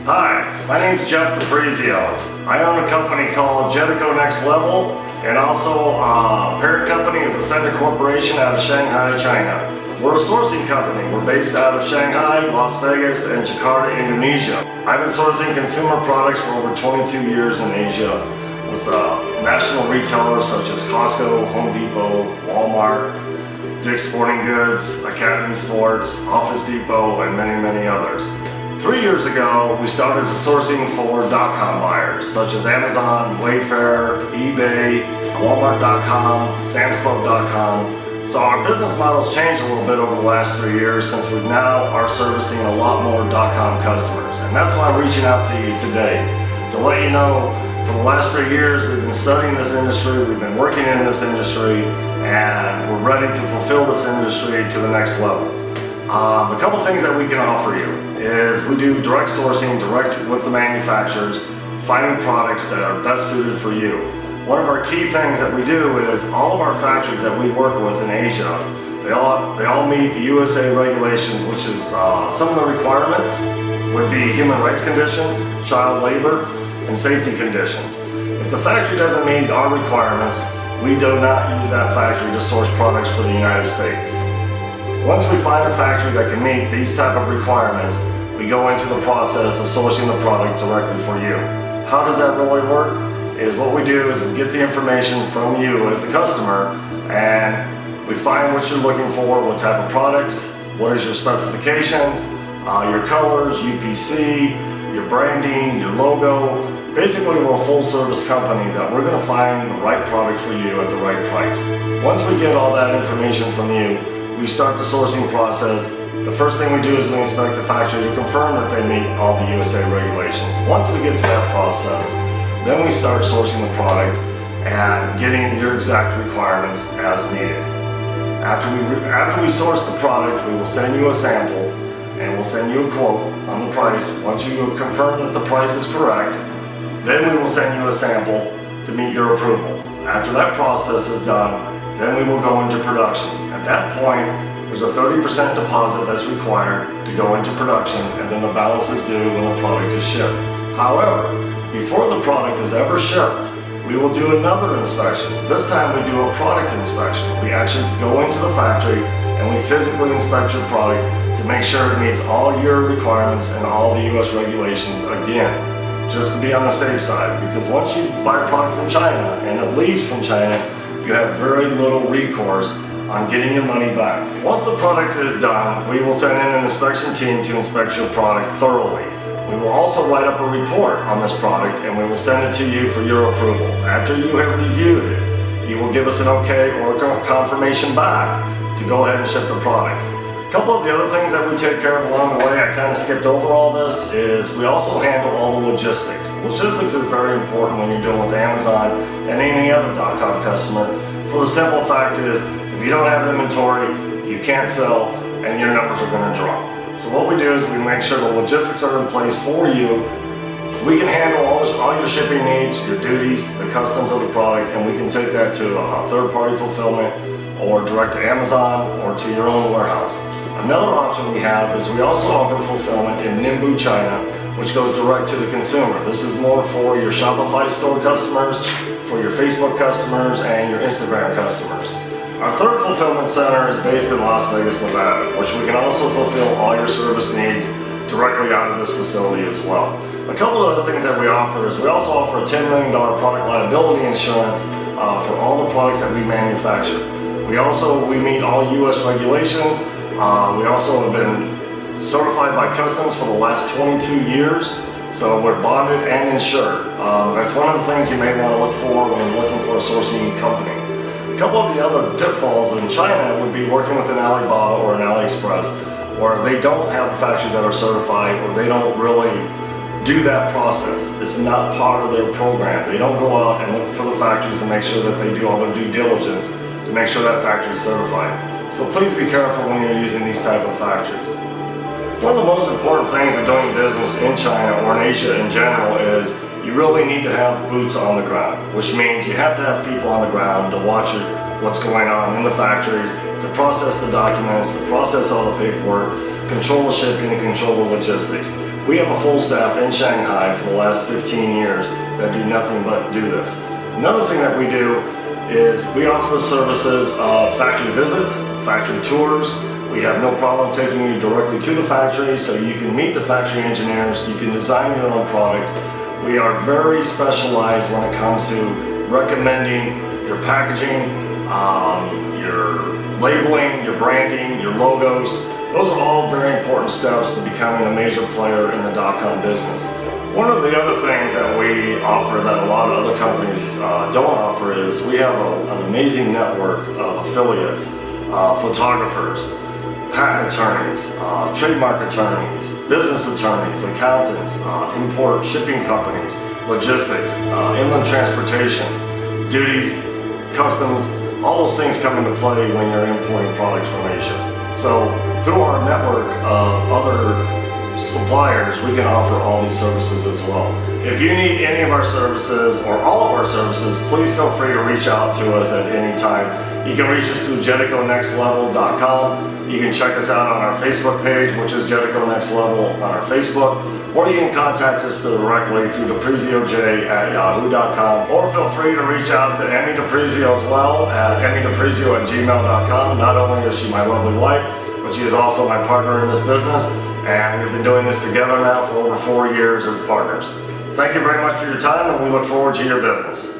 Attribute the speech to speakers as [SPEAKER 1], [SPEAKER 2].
[SPEAKER 1] Hi, my name's Jeff DePrizio. I own a company called Jedaco Next Level, and also parent company is Ascendant Corporation out of Shanghai, China. We're a sourcing company. We're based out of Shanghai, Las Vegas, and Jakarta, Indonesia. I've been sourcing consumer products for over 22 years in Asia with national retailers such as Costco, Home Depot, Walmart, Dick's Sporting Goods, Academy Sports, Office Depot, and many, many others. 3 years ago, we started sourcing for .com buyers, such as Amazon, Wayfair, eBay, Walmart.com, SamsClub.com. So our business model's changed a little bit over the last 3 years since we now are servicing a lot more .com customers. And that's why I'm reaching out to you today, to let you know for the last 3 years we've been studying this industry, we've been working in this industry, and we're ready to fulfill this industry to the next level. A couple things that we can offer you is we do direct sourcing, direct with the manufacturers, finding products that are best suited for you. One of our key things that we do is all of our factories that we work with in Asia, they all meet USA regulations, which is some of the requirements would be human rights conditions, child labor, and safety conditions. If the factory doesn't meet our requirements, we do not use that factory to source products for the United States. Once we find a factory that can meet these type of requirements, we go into the process of sourcing the product directly for you. How does that really work? Is what we do is we get the information from you as the customer, and we find what you're looking for, what type of products, what is your specifications, your colors, UPC, your branding, your logo. Basically, we're a full service company that we're going to find the right product for you at the right price. Once we get all that information from you, we start the sourcing process. The first thing we do is we inspect the factory to confirm that they meet all the USA regulations. Once we get to that process, then we start sourcing the product and getting your exact requirements as needed. After we source the product, we will send you a sample and we'll send you a quote on the price. Once you confirm that the price is correct, then we will send you a sample to meet your approval. After that process is done, then we will go into production. At that point, there's a 30% deposit that's required to go into production, and then the balance is due when the product is shipped. However, before the product is ever shipped, we will do another inspection. This time we do a product inspection. We actually go into the factory and we physically inspect your product to make sure it meets all your requirements and all the US regulations again, just to be on the safe side. Because once you buy a product from China and it leaves from China, you have very little recourse on getting your money back. Once the product is done, we will send in an inspection team to inspect your product thoroughly. We will also write up a report on this product and we will send it to you for your approval. After you have reviewed it, you will give us an okay or confirmation back to go ahead and ship the product. A couple of the other things that we take care of along the way, I kind of skipped over all this, is we also handle all the logistics. Logistics is very important when you're dealing with Amazon and any other .com customer. For the simple fact is, if you don't have inventory, you can't sell and your numbers are going to drop. So what we do is we make sure the logistics are in place for you. We can handle all your shipping needs, your duties, the customs of the product, and we can take that to a third-party fulfillment or direct to Amazon or to your own warehouse. Another option we have is we also offer fulfillment in Ningbo, China, which goes direct to the consumer. This is more for your Shopify store customers, for your Facebook customers, and your Instagram customers. Our third fulfillment center is based in Las Vegas, Nevada, which we can also fulfill all your service needs directly out of this facility as well. A couple of other things that we offer is we also offer a $10 million product liability insurance for all the products that we manufacture. We meet all US regulations. We also have been certified by customs for the last 22 years, so we're bonded and insured. That's one of the things you may want to look for when you're looking for a sourcing company. A couple of the other pitfalls in China would be working with an Alibaba or an AliExpress, where they don't have the factories that are certified, or they don't really do that process. It's not part of their program. They don't go out and look for the factories to make sure that they do all their due diligence to make sure that factory is certified. So please be careful when you're using these type of factories. One of the most important things in doing business in China or in Asia in general is you really need to have boots on the ground, which means you have to have people on the ground to watch what's going on in the factories, to process the documents, to process all the paperwork, control the shipping, and control the logistics. We have a full staff in Shanghai for the last 15 years that do nothing but do this. Another thing that we do is we offer the services of factory visits, factory tours. We have no problem taking you directly to the factory so you can meet the factory engineers, you can design your own product. We are very specialized when it comes to recommending your packaging, your labeling, your branding, your logos. Those are all very important steps to becoming a major player in the .com business. One of the other things that we offer that a lot of other companies don't offer is we have an amazing network of affiliates, photographers, patent attorneys, trademark attorneys, business attorneys, accountants, import shipping companies, logistics, inland transportation, duties, customs, all those things come into play when you're importing products from Asia. So through our network of other suppliers, we can offer all these services as well. If you need any of our services or all of our services, please feel free to reach out to us at any time. You can reach us through JedacoNextLevel.com. You can check us out on our Facebook page, which is Jedaco Next Level on our Facebook, or you can contact us directly through DePrizioJ@yahoo.com, or feel free to reach out to Emmy DePrizio as well at EmmyDePrizio@gmail.com. Not only is she my lovely wife, but she is also my partner in this business, and we've been doing this together now for over 4 years as partners. Thank you very much for your time, and we look forward to your business.